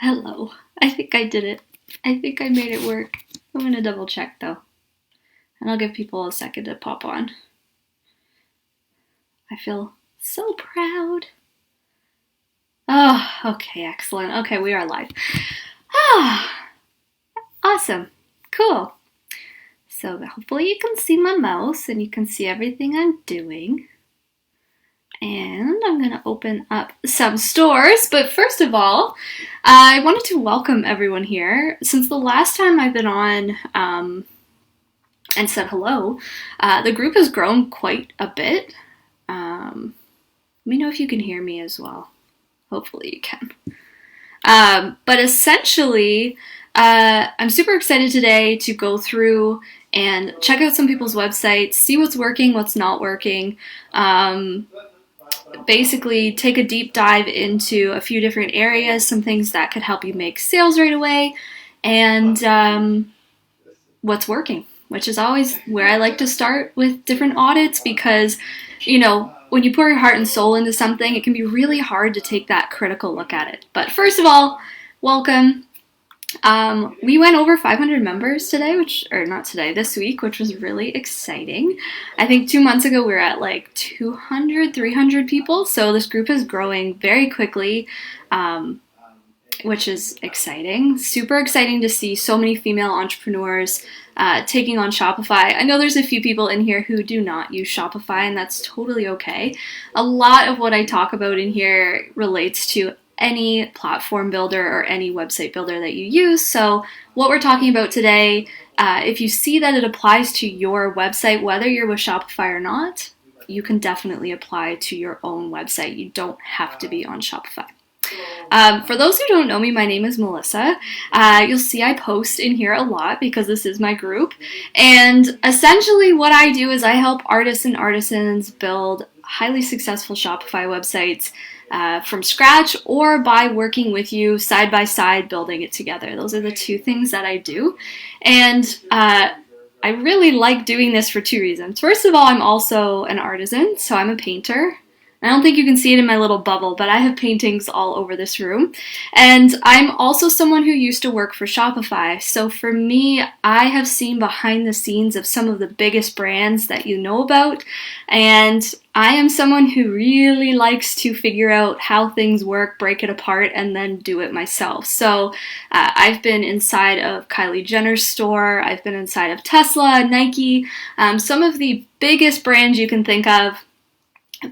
Hello. I think I did it. I think I made it work. I'm gonna double check though. And I'll give people a second to pop on. I feel so proud. Oh, okay, excellent. Okay, we are live. Ah, awesome. Cool. So hopefully you can see my mouse and you can see everything I'm doing. And I'm going to open up some stores. But first of all, I wanted to welcome everyone here. Since the last time I've been on and said hello, the group has grown quite a bit. Let me know if you can hear me as well. Hopefully you can. But essentially, I'm super excited today to go through and check out some people's websites, see what's working, what's not working. Basically take a deep dive into a few different areas, some things that could help you make sales right away, and what's working, which is always where I like to start with different audits because, you know, when you pour your heart and soul into something, it can be really hard to take that critical look at it. But first of all, welcome. We went over 500 members today, this week, which was really exciting. I think 2 months ago we were at like 200, 300 people. So this group is growing very quickly, which is exciting. Super exciting to see so many female entrepreneurs taking on Shopify. I know there's a few people in here who do not use Shopify, and that's totally okay. A lot of what I talk about in here relates to any platform builder or any website builder that you use. So what we're talking about today, if you see that it applies to your website, whether you're with Shopify or not, you can definitely apply to your own website. You don't have to be on Shopify. For those who don't know me, my name is Melissa. You'll see I post in here a lot because this is my group. And essentially what I do is I help artists and artisans build highly successful Shopify websites from scratch or by working with you side by side, building it together. Those are the two things that I do. And I really like doing this for two reasons. First of all, I'm also an artisan, so I'm a painter. I don't think you can see it in my little bubble, but I have paintings all over this room. And I'm also someone who used to work for Shopify. So for me, I have seen behind the scenes of some of the biggest brands that you know about. And I am someone who really likes to figure out how things work, break it apart, and then do it myself. So I've been inside of Kylie Jenner's store. I've been inside of Tesla, Nike, some of the biggest brands you can think of.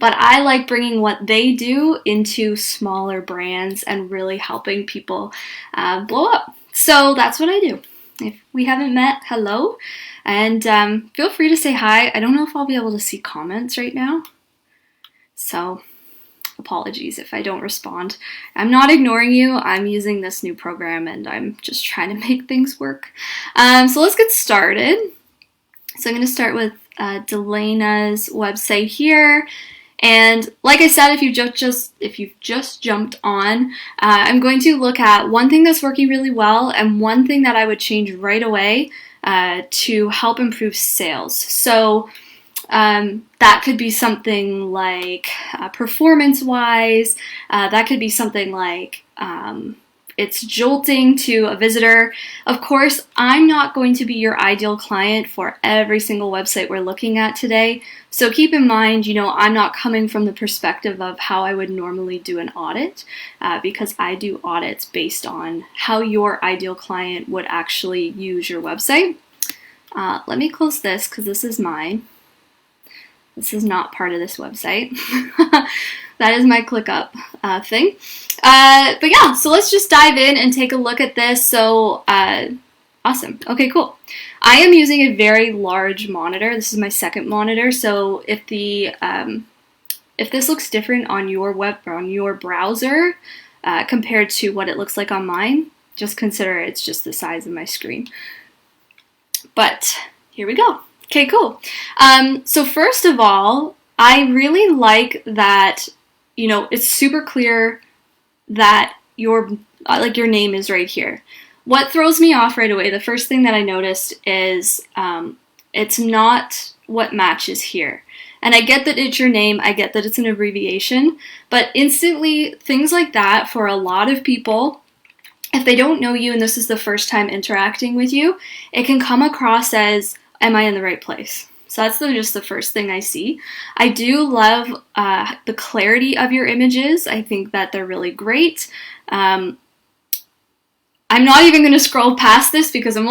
But I like bringing what they do into smaller brands and really helping people blow up. So that's what I do. If we haven't met, hello. And feel free to say hi. I don't know if I'll be able to see comments right now. So apologies if I don't respond. I'm not ignoring you. I'm using this new program and I'm just trying to make things work. So let's get started. So I'm going to start with Delena's website here. And like I said, if you've just jumped on, I'm going to look at one thing that's working really well and one thing that I would change right away to help improve sales. So that could be something like performance-wise. That could be something like it's jolting to a visitor. Of course, I'm not going to be your ideal client for every single website we're looking at today. So keep in mind, I'm not coming from the perspective of how I would normally do an audit because I do audits based on how your ideal client would actually use your website. Let me close this because this is mine. This is not part of this website. That is my ClickUp thing. But yeah, so let's just dive in and take a look at this. So awesome. Okay, cool. I am using a very large monitor. This is my second monitor. So if this looks different on your web or on your browser compared to what it looks like on mine, just consider it's just the size of my screen. But here we go. Okay, cool. So first of all, I really like that, it's super clear that your name is right here. What throws me off right away, the first thing that I noticed is it's not what matches here. And I get that it's your name, I get that it's an abbreviation, but instantly things like that for a lot of people, if they don't know you and this is the first time interacting with you, it can come across as, am I in the right place? So that's just the first thing I see. I do love the clarity of your images. I think that they're really great. I'm not even going to scroll past this because I'm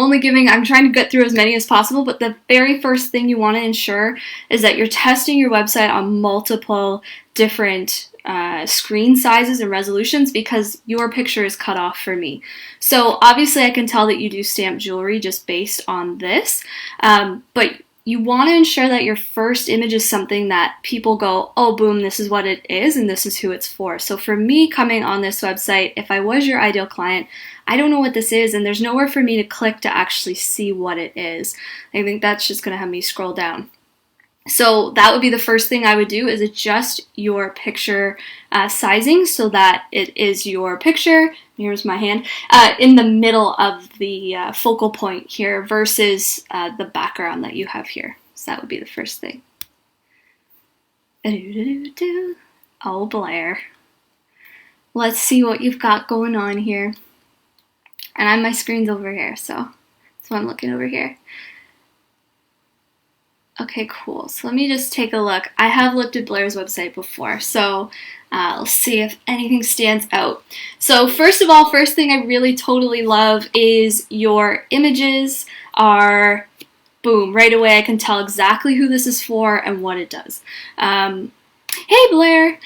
trying to get through as many as possible, but the very first thing you want to ensure is that you're testing your website on multiple different screen sizes and resolutions because your picture is cut off for me. So obviously I can tell that you do stamped jewelry just based on this, but you want to ensure that your first image is something that people go, oh, boom, this is what it is and this is who it's for. So for me coming on this website, if I was your ideal client, I don't know what this is and there's nowhere for me to click to actually see what it is. I think that's just going to have me scroll down. So that would be the first thing I would do, is adjust your picture sizing so that it is your picture, here's my hand, in the middle of the focal point here versus the background that you have here. So that would be the first thing. Oh, Blair. Let's see what you've got going on here. And my screen's over here, so I'm looking over here. Okay, cool. So let me just take a look. I have looked at Blair's website before, so let's see if anything stands out. So first of all, first thing I really totally love is your images are, boom, right away I can tell exactly who this is for and what it does. Hey, Blair.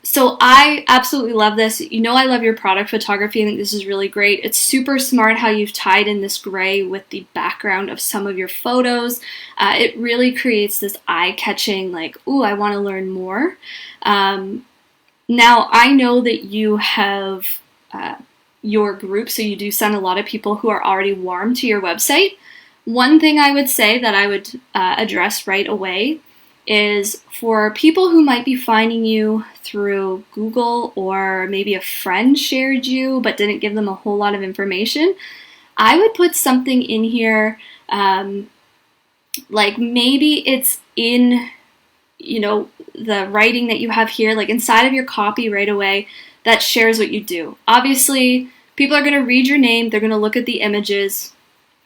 So I absolutely love this. You know I love your product photography. I think this is really great. It's super smart how you've tied in this gray with the background of some of your photos. It really creates this eye-catching, like, ooh, I want to learn more. Now, I know that you have your group, so you do send a lot of people who are already warm to your website. One thing I would say that I would address right away is for people who might be finding you through Google, or maybe a friend shared you but didn't give them a whole lot of information, I would put something in here, like maybe it's in, the writing that you have here, like inside of your copy right away, that shares what you do. Obviously, people are going to read your name, they're going to look at the images,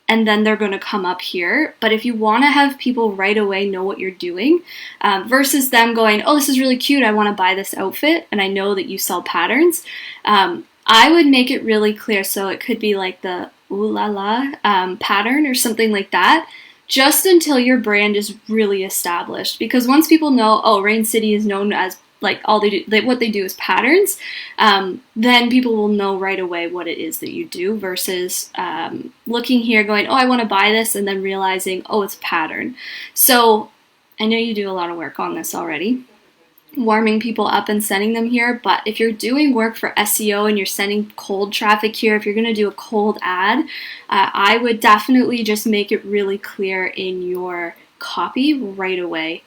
and then they're going to come up here. But if you want to have people right away know what you're doing, versus them going, oh, this is really cute, I want to buy this outfit, and I know that you sell patterns, I would make it really clear. So it could be like the ooh la la pattern or something like that, just until your brand is really established. Because once people know, oh, Rain City is known as, like, all what they do is patterns, then people will know right away what it is that you do, versus looking here going, oh, I want to buy this, and then realizing, oh, it's a pattern. So I know you do a lot of work on this already, warming people up and sending them here, but if you're doing work for SEO and you're sending cold traffic here, if you're going to do a cold ad, I would definitely just make it really clear in your copy right away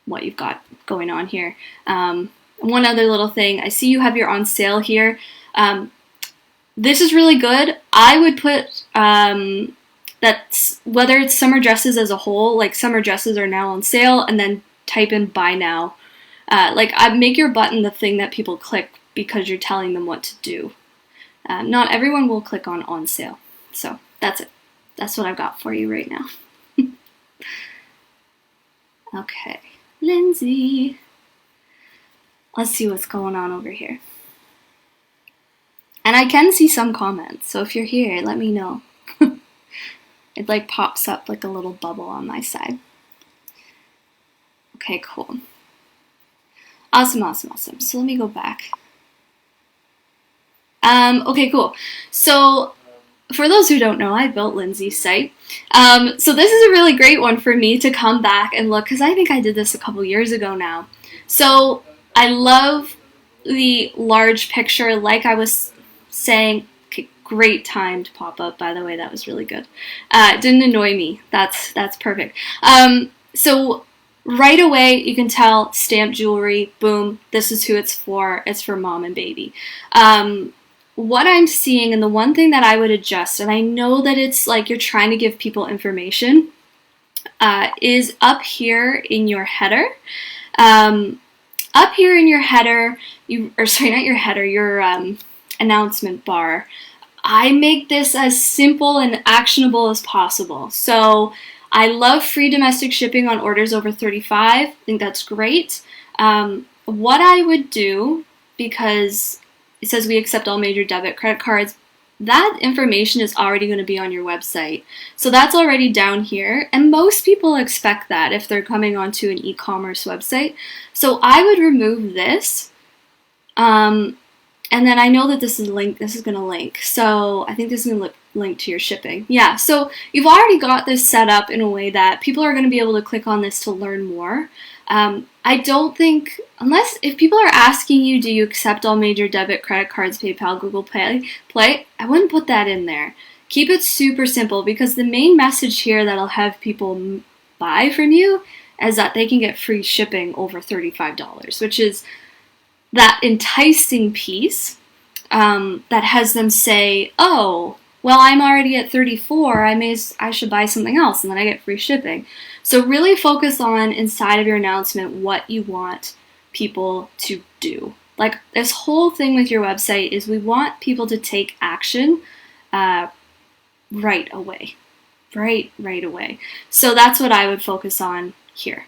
what you've got going on here. One other little thing, I see you have your on sale here. This is really good. I would put that's whether it's summer dresses as a whole, like summer dresses are now on sale, and then type in buy now. Make your button the thing that people click because you're telling them what to do. Not everyone will click on sale. So that's it. That's what I've got for you right now. Okay. Lindsay. Let's see what's going on over here. And I can see some comments, so if you're here, let me know. It like pops up like a little bubble on my side. Okay, cool. Awesome. So let me go back. Okay, cool. So for those who don't know, I built Lindsay's site. So this is a really great one for me to come back and look, because I think I did this a couple years ago now. So I love the large picture, like I was saying. Okay, great timed pop-up, by the way, that was really good. It didn't annoy me, that's perfect. So right away you can tell stamped jewelry, boom, this is who it's for mom and baby. What I'm seeing, and the one thing that I would adjust, and I know that it's like you're trying to give people information, is up here in your header. Up here in your header, your announcement bar, I make this as simple and actionable as possible. So I love free domestic shipping on orders over 35. I think that's great. What I would do, because it says we accept all major debit credit cards, that information is already going to be on your website. So that's already down here, and most people expect that if they're coming onto an e-commerce website. So I would remove this. And then I know that this is going to link. So I think this is going to link to your shipping. Yeah, so you've already got this set up in a way that people are going to be able to click on this to learn more. I don't think, if people are asking you, do you accept all major debit, credit cards, PayPal, Google Play, I wouldn't put that in there. Keep it super simple, because the main message here that'll have people buy from you is that they can get free shipping over $35, which is that enticing piece that has them say, oh, well, I'm already at 34, I should buy something else, and then I get free shipping. So really focus on, inside of your announcement, what you want people to do. Like, this whole thing with your website is we want people to take action right away. Right away. So that's what I would focus on here.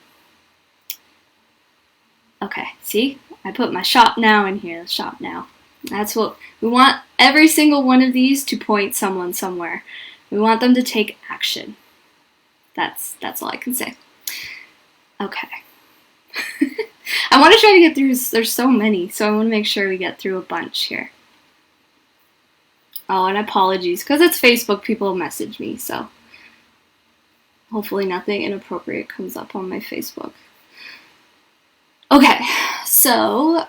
Okay, see? I put my shop now in here, shop now. That's what we want. Every single one of these to point someone somewhere. We want them to take action. That's all I can say. Okay. I want to try to get through, there's so many, so I want to make sure we get through a bunch here. Oh, and apologies, because it's Facebook, people message me, so hopefully nothing inappropriate comes up on my Facebook. Okay, so,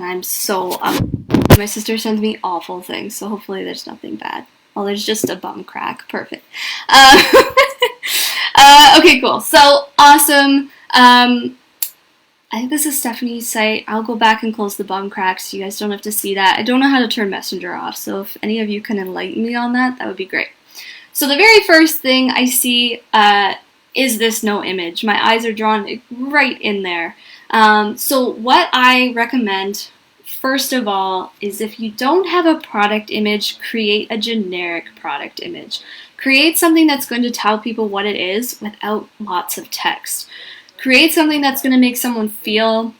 my sister sends me awful things, so hopefully there's nothing bad. Well, there's just a bum crack. Perfect. Okay, cool. So, awesome. I think this is Stephanie's site. I'll go back and close the bum crack so you guys don't have to see that. I don't know how to turn Messenger off, so if any of you can enlighten me on that, that would be great. So the very first thing I see is this no image. My eyes are drawn right in there. So what I recommend, first of all, is if you don't have a product image, create a generic product image. Create something that's going to tell people what it is without lots of text. Create something that's going to make someone feel,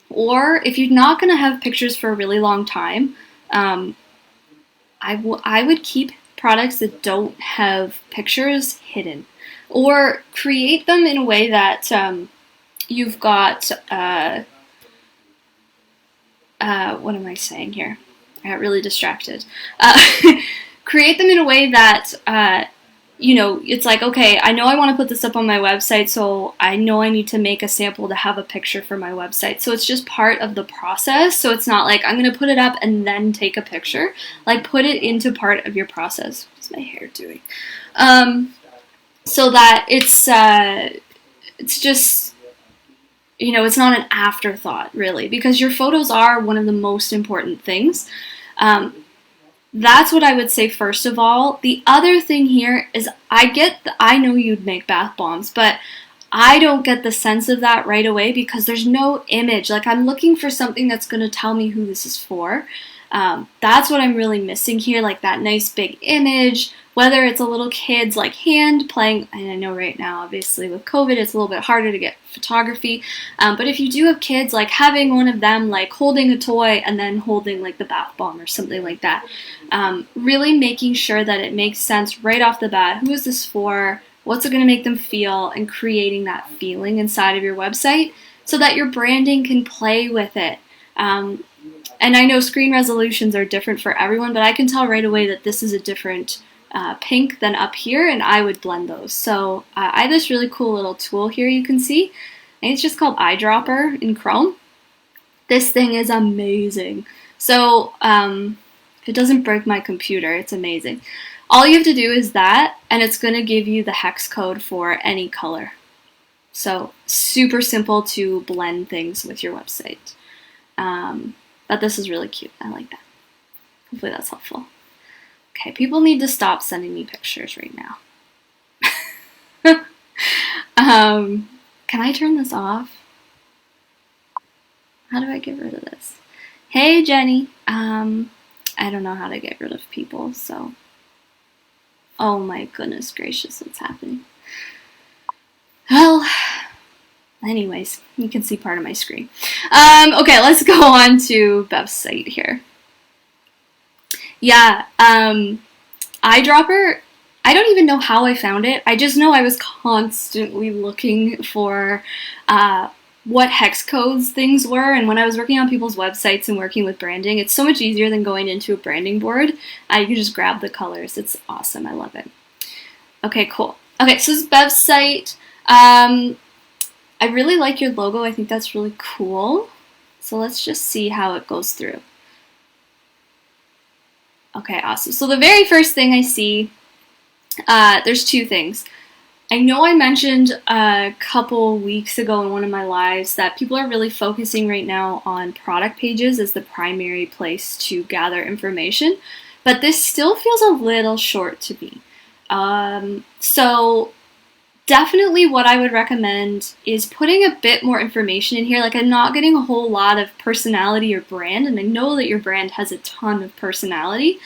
or if you're not going to have pictures for a really long time, I would keep products that don't have pictures hidden. Or create them in a way that you've got, what am I saying here? I got really distracted. Create them in a way that, it's like, okay, I know I want to put this up on my website, so I know I need to make a sample to have a picture for my website. So it's just part of the process. So it's not like I'm going to put it up and then take a picture. Like, put it into part of your process. What's my hair doing? So that it's just, it's not an afterthought, really, because your photos are one of the most important things. That's what I would say first of all. The other thing here is I know you'd make bath bombs, but I don't get the sense of that right away because there's no image. Like, I'm looking for something that's going to tell me who this is for. That's what I'm really missing here, like that nice big image, whether it's a little kid's like hand playing, and I know right now obviously with COVID it's a little bit harder to get photography, but if you do have kids, like having one of them like holding a toy and then holding like the bath bomb or something like that, really making sure that it makes sense right off the bat. Who is this for? What's it going to make them feel? And creating that feeling inside of your website so that your branding can play with it. And I know screen resolutions are different for everyone, but I can tell right away that this is a different pink than up here, and I would blend those. So I have this really cool little tool here you can see. I think it's just called Eyedropper in Chrome. This thing is amazing. So if it doesn't break my computer, it's amazing. All you have to do is that, and it's going to give you the hex code for any color. So super simple to blend things with your website. But this is really cute. I like that. Hopefully that's helpful. Okay, people need to stop sending me pictures right now. Can I turn this off? How do I get rid of this? Hey, Jenny. I don't know how to get rid of people, so. Oh my goodness gracious, what's happening? Well, anyways, you can see part of my screen. Okay, let's go on to Bev's site here. Yeah, eyedropper, I don't even know how I found it. I just know I was constantly looking for what hex codes things were, and when I was working on people's websites and working with branding, it's so much easier than going into a branding board. You can just grab the colors. It's awesome. I love it. Okay, cool. Okay, so this is Bev's site. I really like your logo. I think that's really cool. So let's just see how it goes through. Okay, awesome. So the very first thing I see, there's two things. I know I mentioned a couple weeks ago in one of my lives that people are really focusing right now on product pages as the primary place to gather information, but this still feels a little short to me. So definitely what I would recommend is putting a bit more information in here. Like, I'm not getting a whole lot of personality or brand, and I know that your brand has a ton of personality.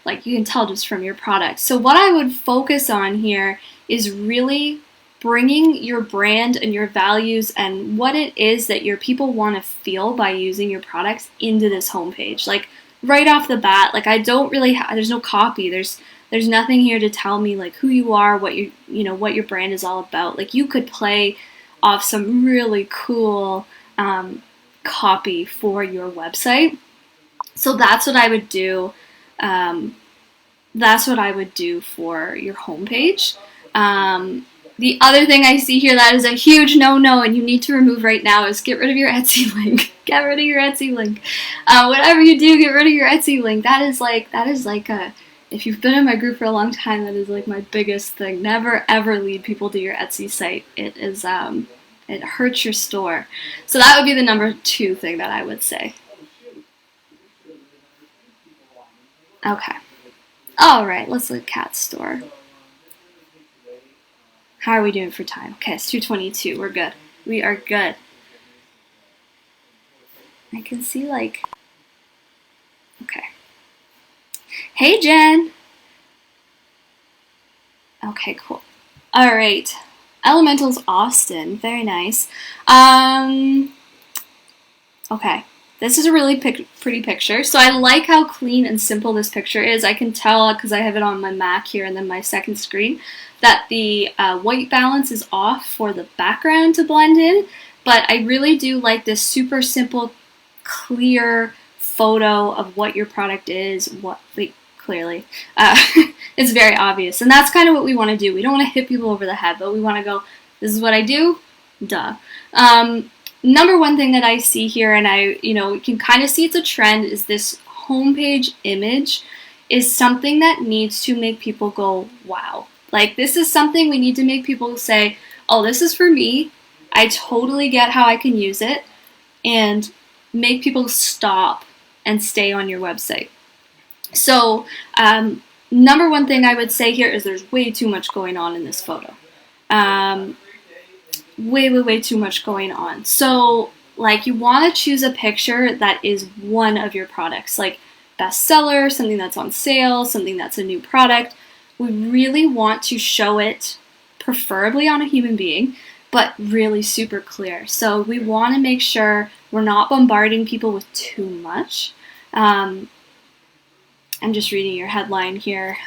Like, you can tell just from your product. So what I would focus on here is really bringing your brand and your values and what it is that your people want to feel by using your products into this homepage. Like, right off the bat, like, I don't really there's no copy. There's nothing here to tell me like who you are, what what your brand is all about. Like, you could play off some really cool copy for your website. So that's what I would do. That's what I would do for your homepage. The other thing I see here that is a huge no-no and you need to remove right now is get rid of your Etsy link. Get rid of your Etsy link. Whatever you do, get rid of your Etsy link. That is like a, if you've been in my group for a long time, that is like my biggest thing. Never ever lead people to your Etsy site. It is it hurts your store. So that would be the number 2 thing that I would say. Okay. All right, let's look at Cat Store. How are we doing for time? Okay, it's 2:22. We're good. We are good. I can see like. Okay. Hey, Jen. Okay, cool. All right. Elementals Austin. Very nice. Okay. This is a really pretty picture. So I like how clean and simple this picture is. I can tell because I have it on my Mac here and then my second screen that the white balance is off for the background to blend in. But I really do like this super simple, clear photo of what your product is. Clearly. It's very obvious. And that's kind of what we want to do. We don't want to hit people over the head, but we want to go, this is what I do? Duh. Number 1 thing that I see here, and you can kind of see it's a trend, is this homepage image is something that needs to make people go, wow. Like, this is something we need to make people say, oh, this is for me. I totally get how I can use it, and make people stop and stay on your website. So, number 1 thing I would say here is there's way too much going on in this photo. Way too much going on. So, like, you want to choose a picture that is one of your products, like bestseller, something that's on sale, something that's a new product. We really want to show it preferably on a human being, but really super clear. So we want to make sure we're not bombarding people with too much. I'm just reading your headline here.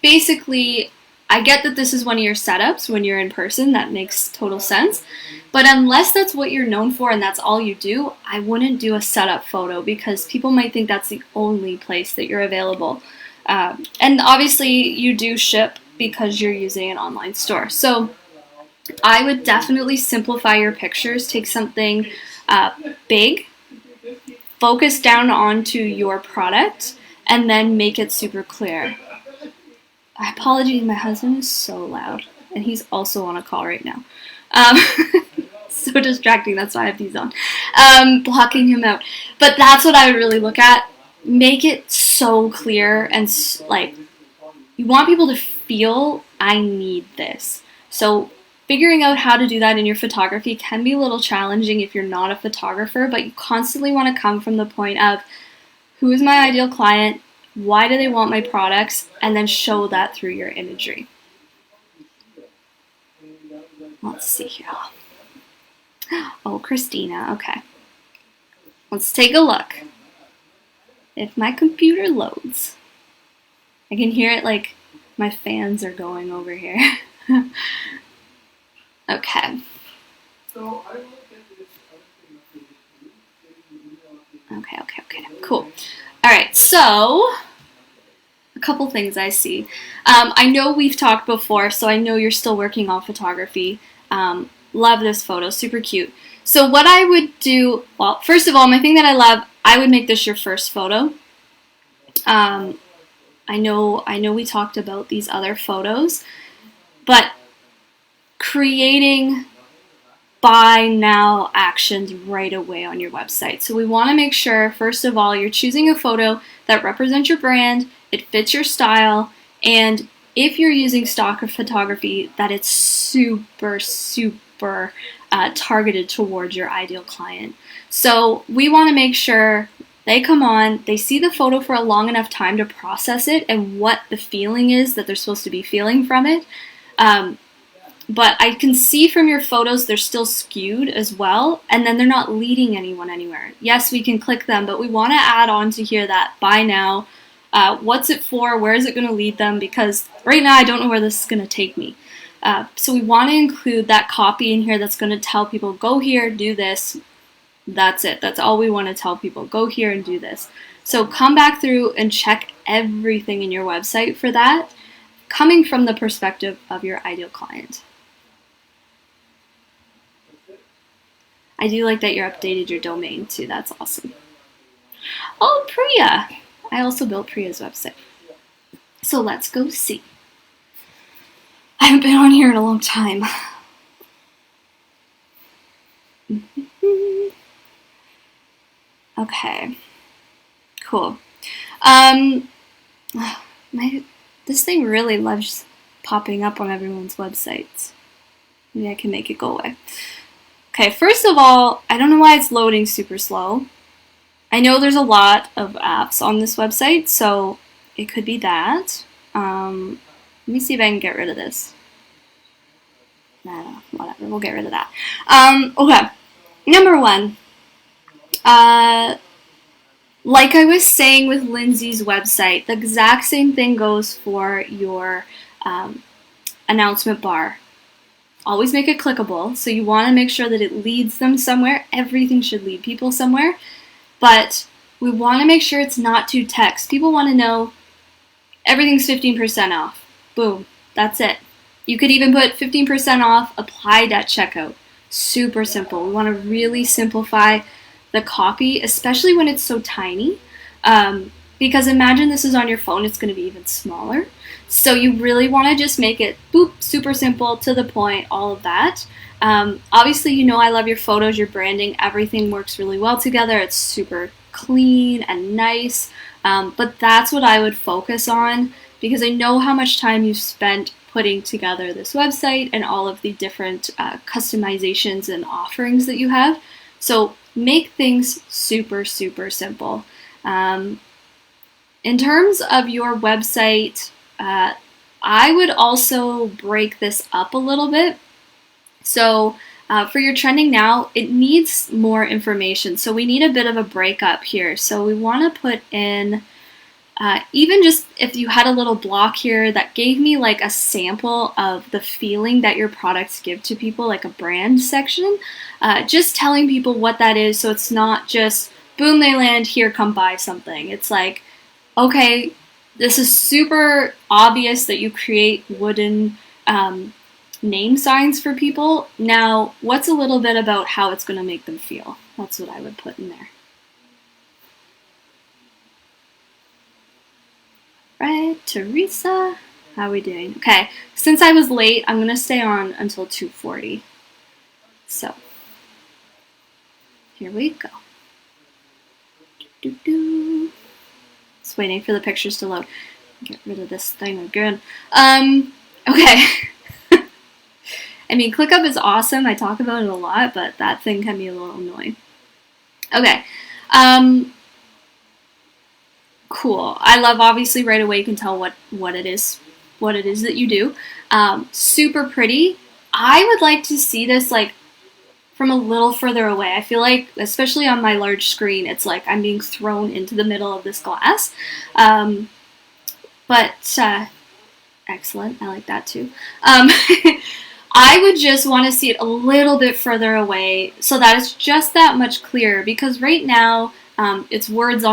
Basically, I get that this is one of your setups when you're in person. That makes total sense. But unless that's what you're known for and that's all you do, I wouldn't do a setup photo because people might think that's the only place that you're available. And obviously, you do ship because you're using an online store. So I would definitely simplify your pictures. Take something big, focus down onto your product, and then make it super clear. I apologize, my husband is so loud, and he's also on a call right now. So distracting, that's why I have these on. Blocking him out. But that's what I would really look at. Make it so clear and, like, you want people to feel, I need this. So figuring out how to do that in your photography can be a little challenging if you're not a photographer, but you constantly want to come from the point of who is my ideal client, why do they want my products, and then show that through your imagery. Let's see here. Oh, Christina, okay. Let's take a look. If my computer loads, I can hear it like my fans are going over here. Okay. Okay, cool. All right, so a couple things I see. I know we've talked before, so I know you're still working on photography. Love this photo, super cute. So what I would do, well, first of all, my thing that I love, I would make this your first photo. I know we talked about these other photos, but creating buy now actions right away on your website. So we want to make sure, first of all, you're choosing a photo that represents your brand, it fits your style, and if you're using stock photography, that it's super targeted towards your ideal client. So we want to make sure they come on, they see the photo for a long enough time to process it and what the feeling is that they're supposed to be feeling from it. But I can see from your photos they're still skewed as well, and then they're not leading anyone anywhere. Yes, we can click them, but we want to add on to here that buy now. What's it for? Where is it going to lead them? Because right now I don't know where this is going to take me. So we want to include that copy in here that's going to tell people, go here, do this. That's it. That's all we want to tell people. Go here and do this. So come back through and check everything in your website for that, coming from the perspective of your ideal client. I do like that you updated your domain too. That's awesome. Oh, Priya. I also built Priya's website. So let's go see. I haven't been on here in a long time. Okay. Cool. This thing really loves popping up on everyone's websites. Maybe I can make it go away. Okay, first of all, I don't know why it's loading super slow. I know there's a lot of apps on this website, so it could be that. Let me see if I can get rid of this. Nah, whatever, we'll get rid of that. Okay, number one. Like I was saying with Lindsay's website, the exact same thing goes for your announcement bar. Always make it clickable, so you want to make sure that it leads them somewhere. Everything should lead people somewhere, but we want to make sure it's not too text. People want to know everything's 15% off. Boom, that's it. You could even put 15% off applied at checkout. Super simple. We want to really simplify the copy, especially when it's so tiny, because imagine this is on your phone, it's going to be even smaller. So you really want to just make it boop, super simple, to the point, all of that. Obviously, you know I love your photos, your branding, everything works really well together. It's super clean and nice, but that's what I would focus on, because I know how much time you've spent putting together this website and all of the different customizations and offerings that you have. So make things super simple. In terms of your website, I would also break this up a little bit. So for your trending now, it needs more information. So we need a bit of a breakup here. So we want to put in, even just if you had a little block here that gave me like a sample of the feeling that your products give to people, like a brand section, just telling people what that is. So it's not just, boom, they land here, come buy something. It's like, okay, this is super obvious that you create wooden name signs for people. Now, what's a little bit about how it's going to make them feel? That's what I would put in there. Right, Teresa, how are we doing? Okay, since I was late, I'm going to stay on until 2:40. So, here we go. Just waiting for the pictures to load. Get rid of this thing again. Okay. I mean, ClickUp is awesome. I talk about it a lot, but that thing can be a little annoying. Okay. Cool. I love, obviously, right away you can tell what it is that you do. Super pretty. I would like to see this like from a little further away. I feel like, especially on my large screen, it's like I'm being thrown into the middle of this glass. But excellent. I like that too. I would just want to see it a little bit further away so that it's just that much clearer, because right now it's words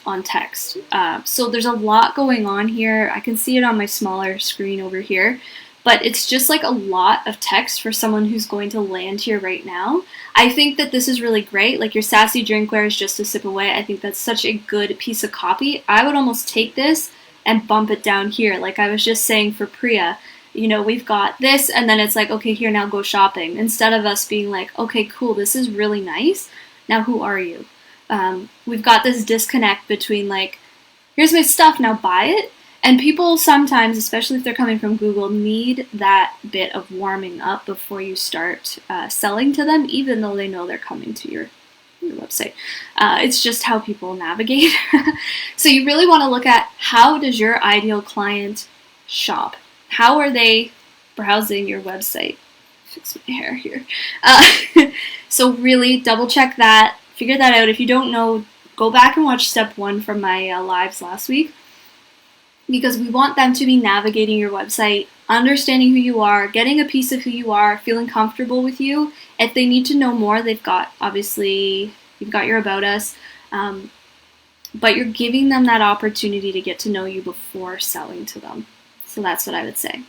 on text. So there's a lot going on here. I can see it on my smaller screen over here, but it's just like a lot of text for someone who's going to land here right now. I think that this is really great. Like, your sassy drinkware is just a sip away. I think that's such a good piece of copy. I would almost take this and bump it down here. Like I was just saying for Priya, you know, we've got this, and then it's like, okay, here, now go shopping. Instead of us being like, okay, cool, this is really nice. Now who are you? We've got this disconnect between like, here's my stuff, now buy it. And people sometimes, especially if they're coming from Google, need that bit of warming up before you start selling to them, even though they know they're coming to your website. It's just how people navigate. So you really want to look at, how does your ideal client shop? How are they browsing your website? Fix my hair here. So really double check that, figure that out. If you don't know, go back and watch step 1 from my lives last week, because we want them to be navigating your website, understanding who you are, getting a piece of who you are, feeling comfortable with you. If they need to know more, they've got, obviously, you've got your About Us, but you're giving them that opportunity to get to know you before selling to them. So that's what I would say.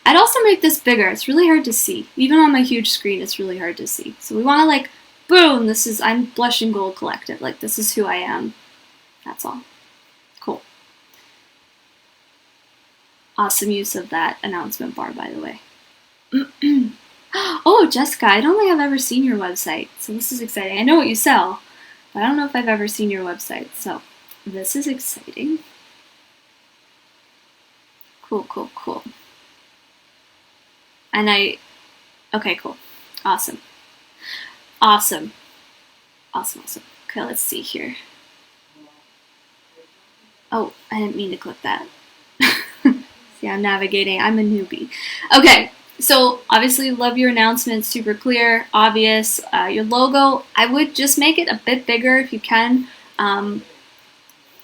I'd also make this bigger. It's really hard to see. Even on my huge screen, it's really hard to see. So we want to like, boom, I'm Blushing Gold Collective. Like, this is who I am. That's all. Cool. Awesome use of that announcement bar, by the way. Oh, Jessica, I don't think I've ever seen your website. So this is exciting. I know what you sell, but I don't know if I've ever seen your website. So this is exciting. Cool. And okay, cool. Awesome. Okay, let's see here. Oh, I didn't mean to click that. See, I'm navigating. I'm a newbie. Okay, so obviously love your announcement. Super clear, obvious. Your logo, I would just make it a bit bigger if you can.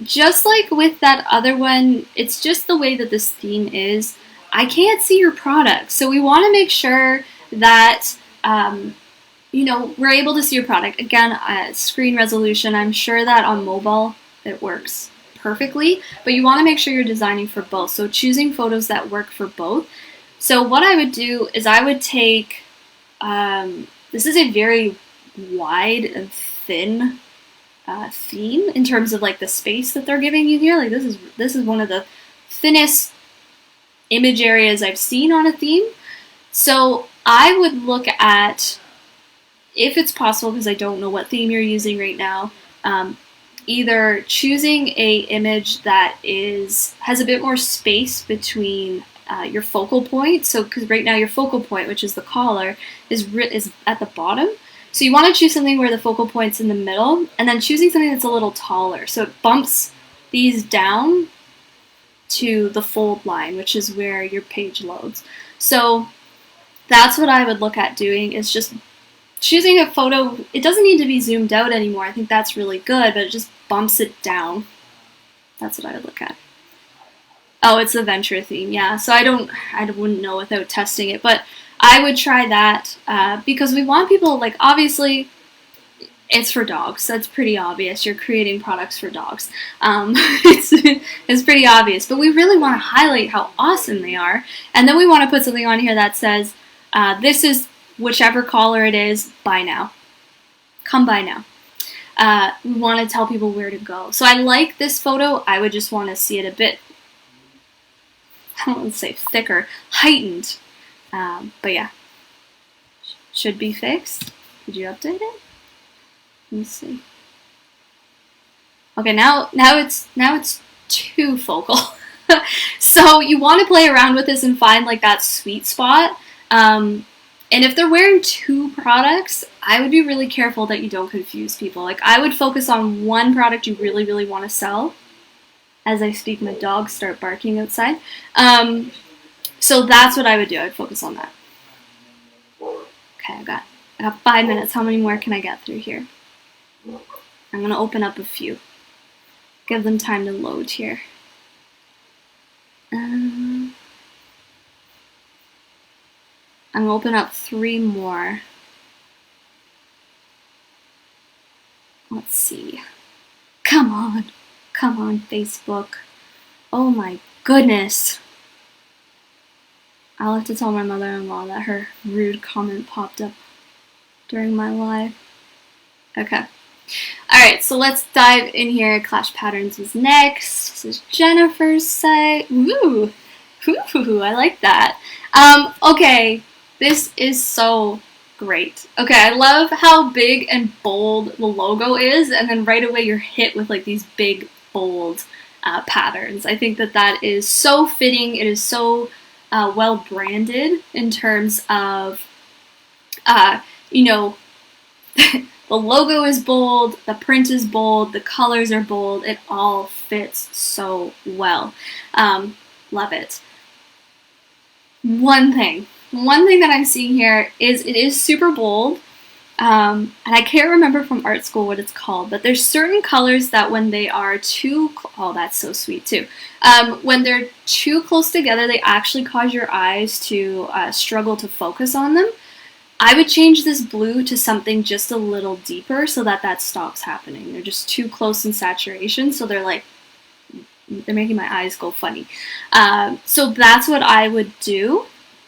Just like with that other one, it's just the way that this theme is. I can't see your product. So we want to make sure that, we're able to see your product. Again, screen resolution, I'm sure that on mobile it works perfectly, but you want to make sure you're designing for both. So choosing photos that work for both. So what I would do is I would take, this is a very wide and thin theme in terms of like the space that they're giving you here. Like this is one of the thinnest image areas I've seen on a theme. So I would look at, if it's possible, because I don't know what theme you're using right now, either choosing a image that has a bit more space between your focal point. So because right now your focal point, which is the collar, is at the bottom. So you want to choose something where the focal point's in the middle, and then choosing something that's a little taller. So it bumps these down to the fold line, which is where your page loads. So that's what I would look at doing, is just choosing a photo. It doesn't need to be zoomed out anymore. I think that's really good, but it just bumps it down. That's what I would look at. Oh, it's the Venture theme, yeah. So I wouldn't know without testing it, but I would try that because we want people, like, obviously it's for dogs. That's pretty obvious. You're creating products for dogs. It's pretty obvious, but we really want to highlight how awesome they are. And then we want to put something on here that says, this is whichever collar it is, buy now. Come buy now. We want to tell people where to go. So I like this photo. I would just want to see it a bit, I don't want to say thicker, heightened. But yeah, should be fixed. Did you update it? Let me see. Okay, now it's too focal. So you want to play around with this and find like that sweet spot. And if they're wearing 2 products, I would be really careful that you don't confuse people. Like, I would focus on one product you really, really want to sell. As I speak, my dogs start barking outside. So that's what I would do. I'd focus on that. Okay, I got 5 minutes. How many more can I get through here? I'm going to open up a few. Give them time to load here. I'm going to open up 3 more. Let's see. Come on, Facebook. Oh my goodness. I'll have to tell my mother-in-law that her rude comment popped up during my live. Okay. Alright, so let's dive in here. Clash Patterns is next. This is Jennifer's site. Woo! I like that. Okay, this is so great. Okay, I love how big and bold the logo is, and then right away you're hit with like these big, bold patterns. I think that is so fitting. It is so well branded in terms of, the logo is bold, the print is bold, the colors are bold. It all fits so well. Love it. One thing that I'm seeing here is it is super bold, and I can't remember from art school what it's called, but there's certain colors that when they are oh, that's so sweet too. When they're too close together, they actually cause your eyes to struggle to focus on them. I would change this blue to something just a little deeper so that stops happening. They're just too close in saturation, so they're making my eyes go funny. So that's what I would do.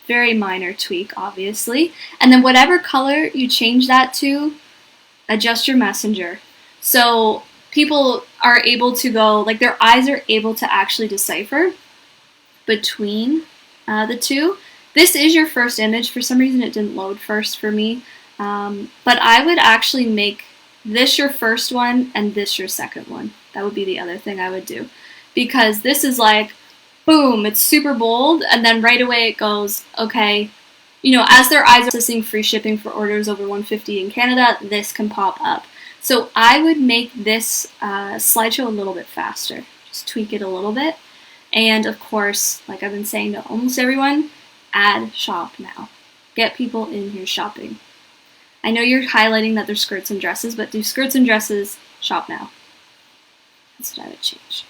Very minor tweak, obviously. And then whatever color you change that to, adjust your messenger. So people are able to go, like their eyes are able to actually decipher between the two. This is your first image. For some reason it didn't load first for me. But I would actually make this your first one and this your second one. That would be the other thing I would do. Because this is like, boom, it's super bold, and then right away it goes, okay, as their eyes are processing free shipping for orders over $150 in Canada, this can pop up. So I would make this slideshow a little bit faster. Just tweak it a little bit. And of course, like I've been saying to almost everyone, add shop now. Get people in here shopping. I know you're highlighting that they're skirts and dresses, but do skirts and dresses, shop now. That's what I would change.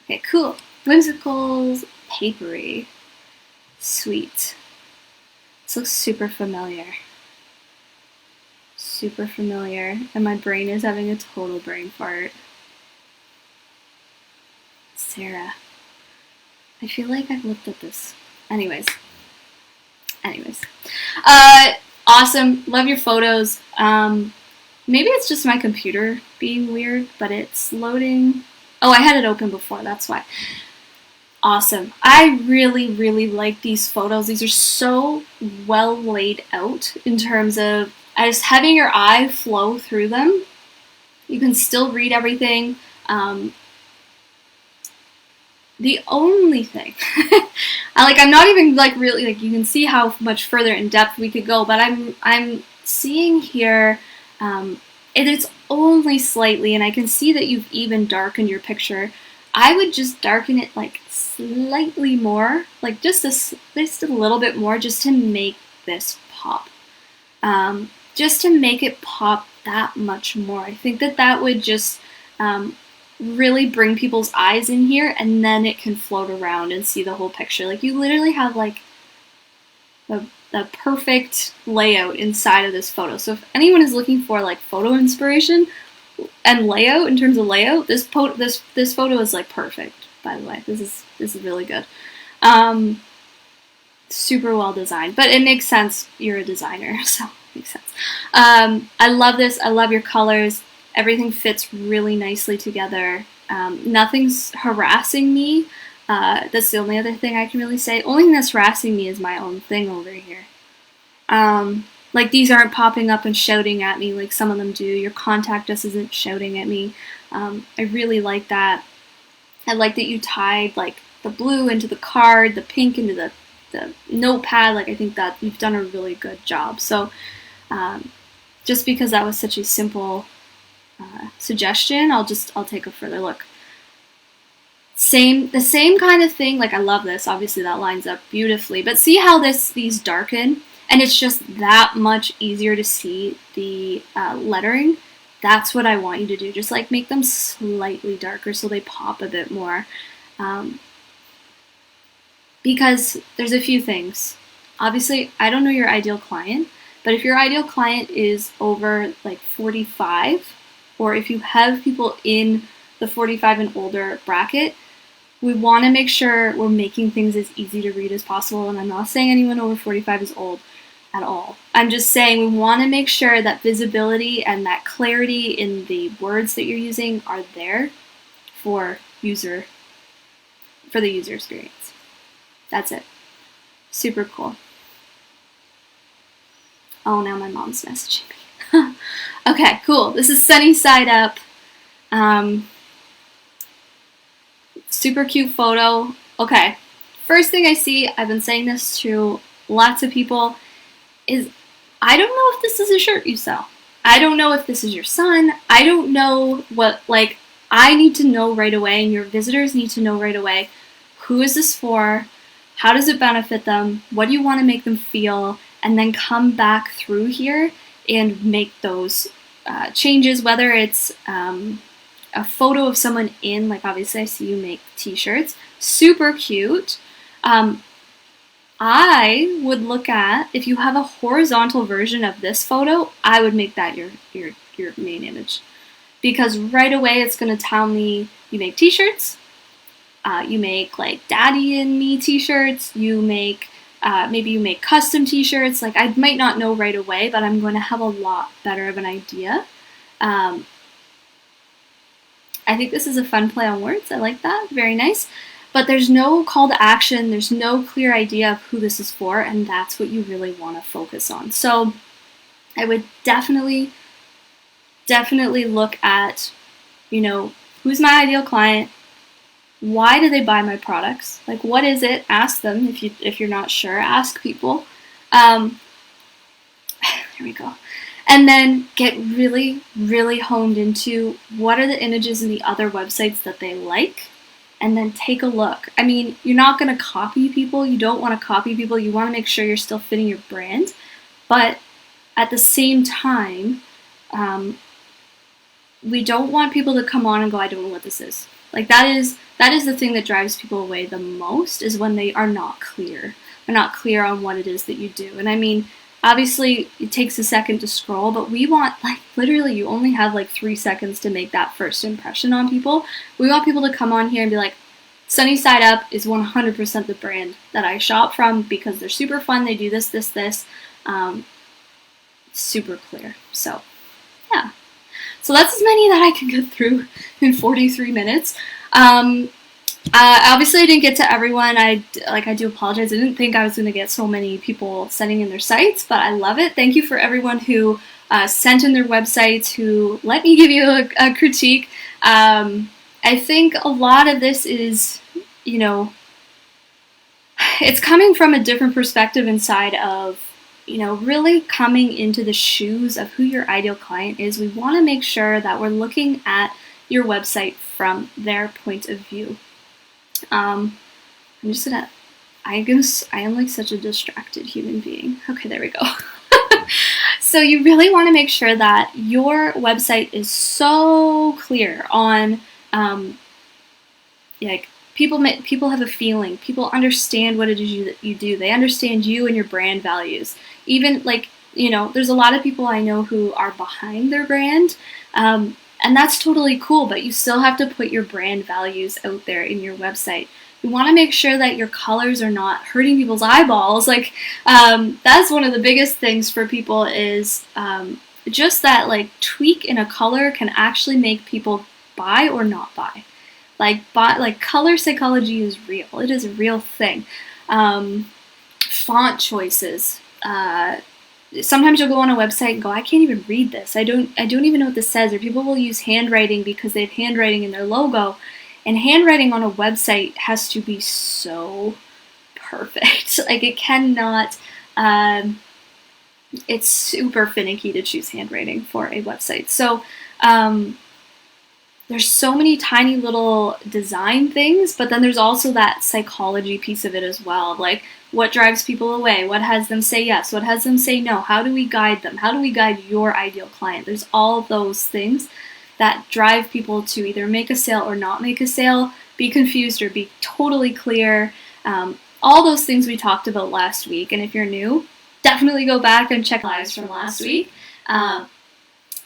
Okay, cool. Whimsicals, papery. Sweet. This looks super familiar. Super familiar. And my brain is having a total brain fart. Sarah. I feel like I've looked at this. Anyways. Awesome. Love your photos. Maybe it's just my computer being weird, but it's loading. Oh, I had it open before, that's why. Awesome. I really, really like these photos. These are so well laid out in terms of just having your eye flow through them. You can still read everything. The only thing, I'm not even really, you can see how much further in depth we could go, but I'm seeing here, it's only slightly, and I can see that you've even darkened your picture. I would just darken it slightly more, just a little bit more, just to make this pop. Just to make it pop that much more. I think that would just really bring people's eyes in here, and then it can float around and see the whole picture. You literally have the perfect layout inside of this photo. So if anyone is looking for photo inspiration and layout, in terms of layout, this photo is perfect. By the way, this is really good. Super well designed, but it makes sense. You're a designer, so it makes sense. I love this. I love your colors. Everything fits really nicely together. Nothing's harassing me. That's the only other thing I can really say. Only thing that's harassing me is my own thing over here. These aren't popping up and shouting at me like some of them do. Your contact us isn't shouting at me. I really like that. I like that you tied the blue into the card, the pink into the notepad. Like, I think that you've done a really good job. So just because that was such a simple suggestion, I'll take a further look. The same kind of thing. Like, I love this. Obviously, that lines up beautifully. But see how these darken, and it's just that much easier to see the lettering. That's what I want you to do. Just like make them slightly darker so they pop a bit more. Because there's a few things. Obviously, I don't know your ideal client, but if your ideal client is over like 45, or if you have people in the 45 and older bracket, we want to make sure we're making things as easy to read as possible. And I'm not saying anyone over 45 is old at all. I'm just saying we want to make sure that visibility and that clarity in the words that you're using are there for the user experience. That's it. Super cool. Oh, now my mom's messaging me. Okay, cool. This is Sunny Side Up. Super cute photo. Okay, first thing I see, I've been saying this to lots of people, is I don't know if this is a shirt you sell. I don't know if this is your son. I don't know what, like, I need to know right away, and your visitors need to know right away, who is this for? How does it benefit them? What do you want to make them feel? And then come back through here and make those changes, whether it's a photo of someone in, like, obviously I see you make t-shirts, super cute. I would look at, if you have a horizontal version of this photo, I would make that your main image, because right away it's going to tell me you make t-shirts, you make like Daddy and Me t-shirts, you make maybe you make custom t-shirts. Like, I might not know right away, but I'm going to have a lot better of an idea. I think this is a fun play on words. I like that. Very nice. But there's no call to action. There's no clear idea of who this is for, and that's what you really want to focus on. So I would definitely look at, who's my ideal client? Why do they buy my products? Like, what is it? Ask them. If you're not sure, ask people. There we go. And then get really, really honed into what are the images in the other websites that they like, and then take a look. I mean, you're not going to copy people. You don't want to copy people. You want to make sure you're still fitting your brand. But at the same time, we don't want people to come on and go, I don't know what this is. Like, that is the thing that drives people away the most, is when they are not clear. They're not clear on what it is that you do. And I mean, obviously, it takes a second to scroll, but we want, like, literally, you only have like 3 seconds to make that first impression on people. We want people to come on here and be like, Sunny Side Up is 100% the brand that I shop from, because they're super fun. They do this. Super clear. So, yeah. So that's as many that I can get through in 43 minutes. Obviously, I didn't get to everyone. I do apologize. I didn't think I was going to get so many people sending in their sites, but I love it. Thank you for everyone who sent in their websites, who let me give you a critique. I think a lot of this is, it's coming from a different perspective inside of, really coming into the shoes of who your ideal client is. We want to make sure that we're looking at your website from their point of view. I am like such a distracted human being. Okay, there we go. So you really want to make sure that your website is so clear on, like, people have a feeling. People understand what it is that you do. They understand you and your brand values. Even, like, there's a lot of people I know who are behind their brand, and that's totally cool, but you still have to put your brand values out there in your website. You want to make sure that your colors are not hurting people's eyeballs. Like, that's one of the biggest things for people, is just that, like, tweak in a color can actually make people buy or not buy. Like color psychology is real. It is a real thing. Font choices. Sometimes you'll go on a website and go, I can't even read this. I don't even know what this says. Or people will use handwriting because they have handwriting in their logo, And handwriting on a website has to be so perfect. Like it cannot, it's super finicky to choose handwriting for a website. So there's so many tiny little design things, but then there's also that psychology piece of it as well. Like what drives people away? What has them say yes? What has them say no? How do we guide them? How do we guide your ideal client? There's all those things that drive people to either make a sale or not make a sale, be confused or be totally clear. All those things we talked about last week. And if you're new, definitely go back and check lives from last week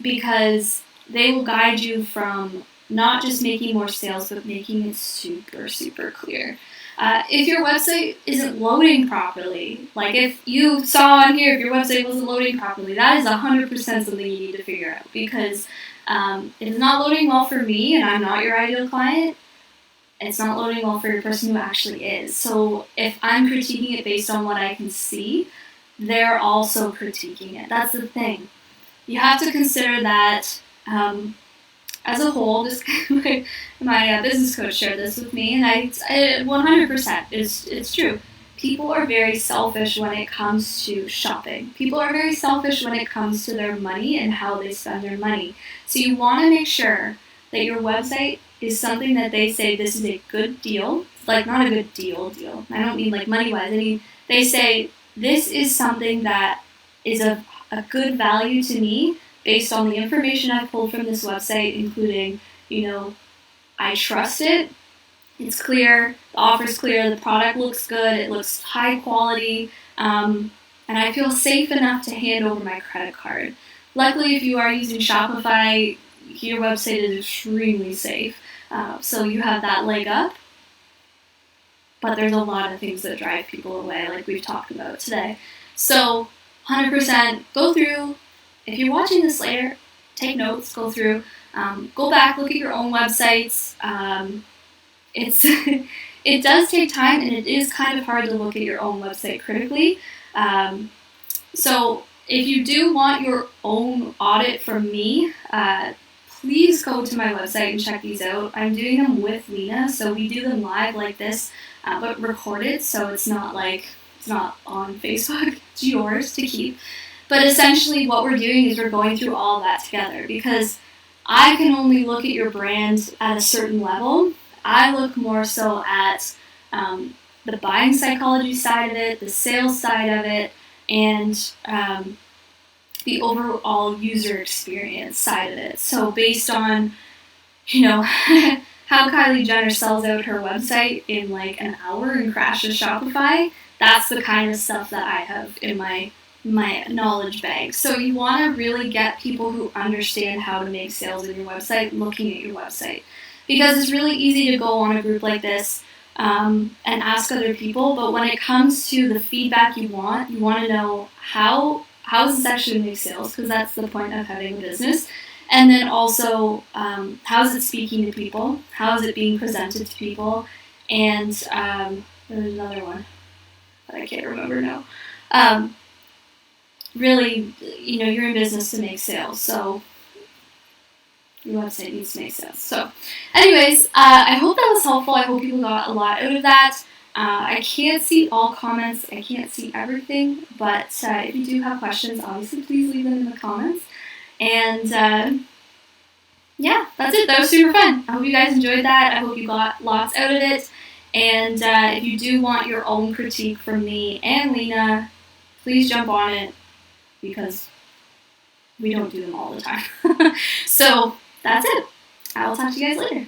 because they will guide you from not just making more sales, but making it super, super clear. If your website isn't loading properly, like if you saw on here, if your website wasn't loading properly, that is 100% something you need to figure out because if it's not loading well for me and I'm not your ideal client, it's not loading well for your person who actually is. So if I'm critiquing it based on what I can see, they're also critiquing it. That's the thing. You have to consider that as a whole. This my business coach shared this with me, and I 100% it's true. People are very selfish when it comes to shopping. People are very selfish when it comes to their money and how they spend their money. So you want to make sure that your website is something that they say this is a good deal. Like not a good deal. I don't mean like money-wise. I mean they say this is something that is of a good value to me based on the information I've pulled from this website, including, I trust it, it's clear, the offer's clear, the product looks good, it looks high quality, and I feel safe enough to hand over my credit card. Luckily, if you are using Shopify, your website is extremely safe, so you have that leg up. But there's a lot of things that drive people away, like we've talked about today. So 100% go through. If you're watching this later, take notes, go through, go back, look at your own websites. It does take time, and it is kind of hard to look at your own website critically. So if you do want your own audit from me, please go to my website and check these out. I'm doing them with Lena, so we do them live like this, but recorded, so it's not on Facebook. It's yours to keep. But essentially what we're doing is we're going through all of that together because I can only look at your brand at a certain level. I look more so at the buying psychology side of it, the sales side of it, and the overall user experience side of it. So based on, how Kylie Jenner sells out her website in like an hour and crashes Shopify, that's the kind of stuff that I have in my knowledge bag. So you want to really get people who understand how to make sales in your website looking at your website. Because it's really easy to go on a group like this and ask other people, but when it comes to the feedback you want to know how is this actually make sales, because that's the point of having a business. And then also, how is it speaking to people? How is it being presented to people? And there's another one that I can't remember now. Really, you're in business to make sales, so your website needs to make sales. So, anyways, I hope that was helpful. I hope people got a lot out of that. I can't see all comments. I can't see everything, but if you do have questions, obviously, please leave them in the comments. And yeah, that's it. That was super fun. I hope you guys enjoyed that. I hope you got lots out of it. And if you do want your own critique from me and Lena, please jump on it, because we don't do them all the time. So that's it. I will talk to you guys later.